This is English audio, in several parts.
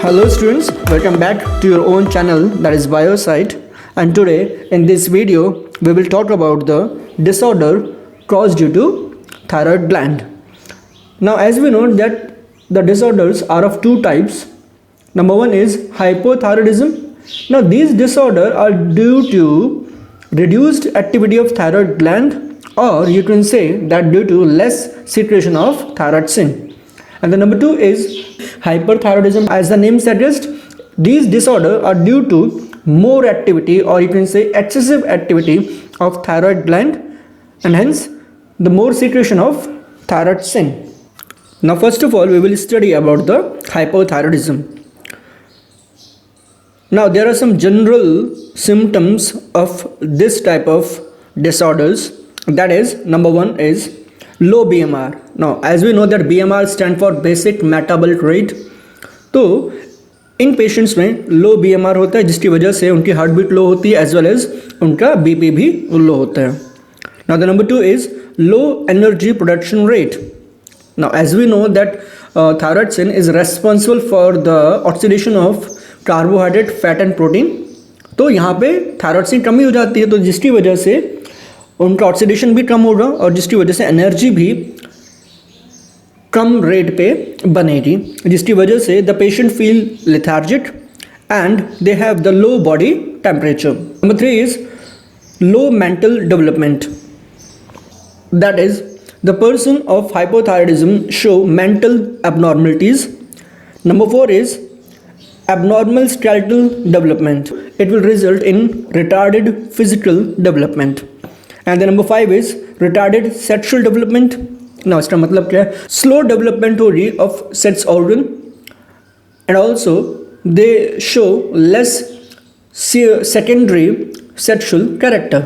Hello students, welcome back to your own channel, that is Biosite, and today in this video we will talk about the disorder caused due to thyroid gland. Now as we know that the disorders are of two types. Number one is hypothyroidism. Now these disorders are due to reduced activity of thyroid gland, or you can say that due to less secretion of thyroxine. And the number two is hyperthyroidism. As the name suggests, these disorders are due to more activity, or you can say excessive activity of thyroid gland, and hence the more secretion of thyroxine. Now first of all we will study about the hypothyroidism. Now there are some general symptoms of this type of disorders. That is, number one is low BMR. Now as we know that BMR stand for basic metabolic rate, तो इन patients में लो BMR होता है जिसकी वजह से उनकी heart beat low होती है एज वेल एज उनका BP भी लो होता है. Now the number two is low energy production rate. Now as we know that thyroxine is responsible for the oxidation of carbohydrate, fat and protein. तो यहाँ पे thyroxine कमी हो जाती है, तो जिसकी वजह से उनका ऑक्सीडेशन भी कम होगा और जिसकी वजह से एनर्जी भी कम रेट पे बनेगी, जिसकी वजह से the patient feel lethargic and they have the low body temperature. Number three is low mental development. That is the person of hypothyroidism show mental abnormalities. Number four is abnormal skeletal development. It will result in retarded physical development. And the number five is retarded sexual development. Now इसका मतलब क्या है? Slow development होगी of sex organ, and also they show less secondary sexual character.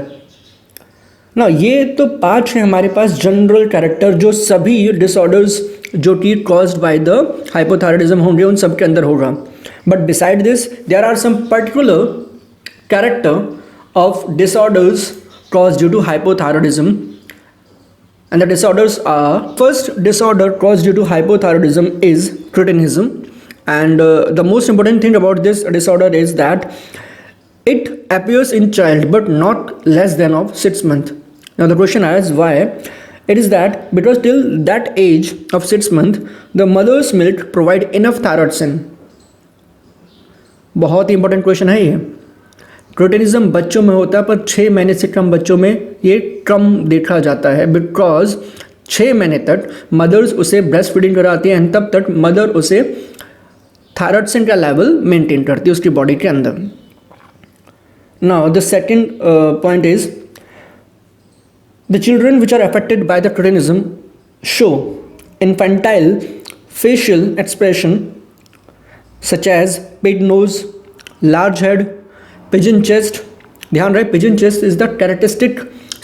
Now ये तो पांच है हमारे पास जनरल कैरेक्टर जो सभी डिसऑर्डर्स जो कि caused by the hypothyroidism होंगे उन सब के अंदर होगा. But beside this there are some particular character of disorders caused due to hypothyroidism, and the disorders are, first disorder caused due to hypothyroidism is cretinism, and the most important thing about this disorder is that it appears in child but not less than of 6 months. Now the question is why? It is that because till that age of 6 months the mother's milk provide enough thyroxine. बहुत ही important question है ये. क्रोटेनिज्म बच्चों में होता है पर 6 महीने से कम बच्चों में ये कम देखा जाता है, बिकॉज 6 महीने तक मदर्स उसे ब्रेस्ट फीडिंग कराती हैं एंड तब तक मदर उसे थायरॉक्सिन का लेवल मेंटेन करती है उसकी बॉडी के अंदर. Now the second point is the children which are affected by the cretinism show infantile facial expression such as pig nose, large head, pigeon chest. ध्यान रहे, pigeon chest is the characteristic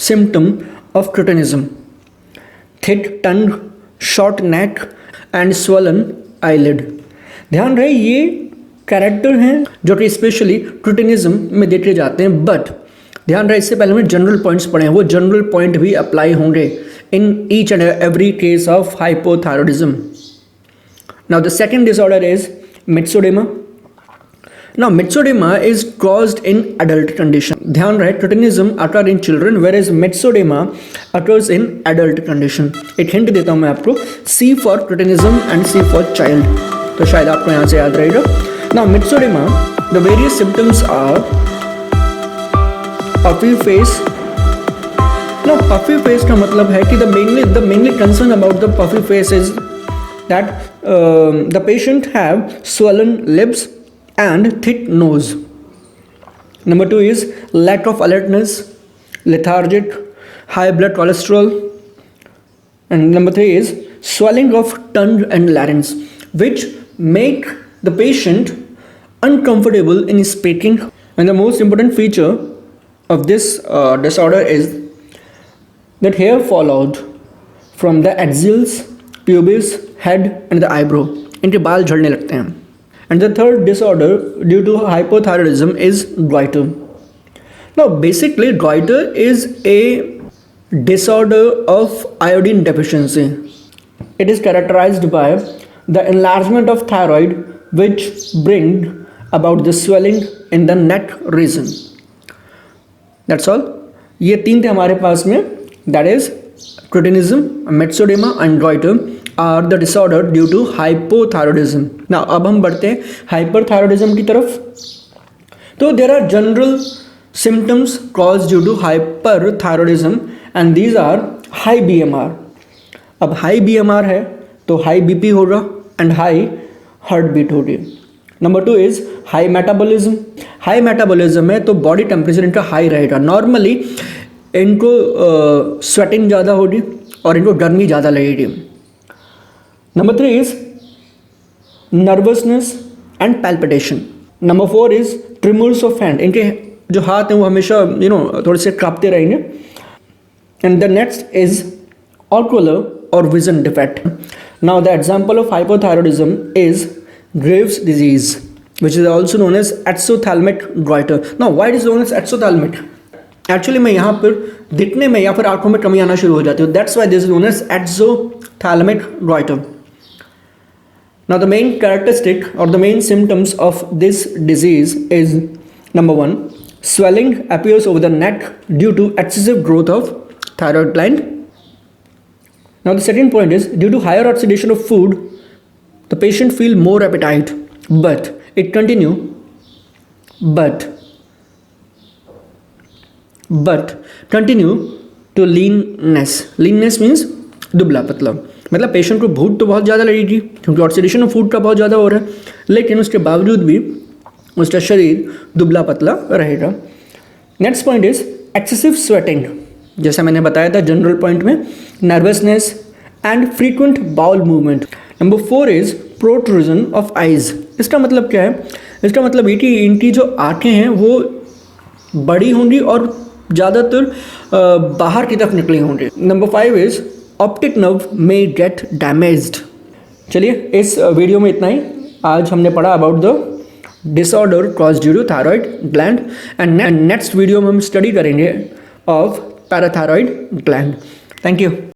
symptom of cretinism. Thick tongue, short neck and swollen eyelid. ध्यान रहे ये character हैं जो कि specially cretinism में देखे जाते हैं. बट ध्यान रहे इससे पहले हमने जनरल पॉइंट्स पढ़े हैं, वो जनरल पॉइंट भी अप्लाई होंगे in each and every case of hypothyroidism. Now the second disorder is myxedema. Now myxedema is caused in adult condition. ध्यान रहे cretinism occur in children whereas myxedema occurs in adult condition. एक hint देता हूँ मैं आपको, C for cretinism and C for child, तो शायद आपको यहाँ से याद रहेगा. Now myxedema, the various symptoms are puffy face. Now puffy face का मतलब है कि the mainly concern about the puffy face is that the patient have swollen lips and thick nose. Number two is lack of alertness, lethargic, high blood cholesterol, and number three is swelling of tongue and larynx, which make the patient uncomfortable in speaking. And the most important feature of this disorder is that hair fall out from the axials, pubis, head and the eyebrow. इनके बाल झड़ने लगते हैं. And the third disorder due to hypothyroidism is goiter. Now basically goiter is a disorder of iodine deficiency. It is characterized by the enlargement of thyroid which bring about the swelling in the neck region. That's all. ये तीन थे हमारे पास में, that is cretinism, myxedema and goiter are the disorder due to hypothyroidism. Now अब हम बढ़ते हैं hyperthyroidism की तरफ. तो there are general symptoms caused due to hyperthyroidism and these are high BMR. अब हाई BMR है तो हाई BP होगा एंड हाई हार्ट बीट होगी. Number 2 is high metabolism. High metabolism है तो बॉडी टेम्परेचर इनका हाई रहेगा. नॉर्मली इनको स्वेटिंग ज़्यादा होगी और इनको गर्मी ज़्यादा लगेगी. Number 3 is nervousness and palpitation. Number 4 is trimmers of hand. इनके जो हाथ हैं वो हमेशा थोड़े से कांपते रहेंगे. And the next is ocular or vision defect. Now the example of hypothyroidism is Graves' disease, which is also known as exophthalmic goiter. Now why it is known as exophthalmic? Actually में यहाँ पर दिखने में या फिर आंखों में कमी आना शुरू हो जाती है. That's why this is known as exophthalmic goiter. Now the main characteristic or the main symptoms of this disease is number 1, swelling appears over the neck due to excessive growth of thyroid gland. Now the second point is due to higher oxidation of food, the patient feel more appetite, but continue to leanness. Leanness means दुबला पतला. मतलब patient को भूख तो बहुत ज़्यादा लगेगी क्योंकि ऑक्सीडेशन ऑफ फूड का बहुत ज़्यादा हो रहा है, लेकिन उसके बावजूद भी उसका शरीर दुबला पतला रहेगा. Next point is excessive sweating. जैसा मैंने बताया था जनरल पॉइंट में, nervousness and frequent bowel movement. Number 4 is protrusion of eyes. इसका मतलब क्या है? इसका मतलब ये कि इनकी जो आँखें हैं वो बड़ी होंगी और ज़्यादातर बाहर की तरफ निकली होंगी. Number 5 is optic nerve may get damaged. चलिए इस वीडियो में इतना ही. आज हमने पढ़ा about the disorder caused due to thyroid gland and next video में हम स्टडी करेंगे of parathyroid gland. Thank you.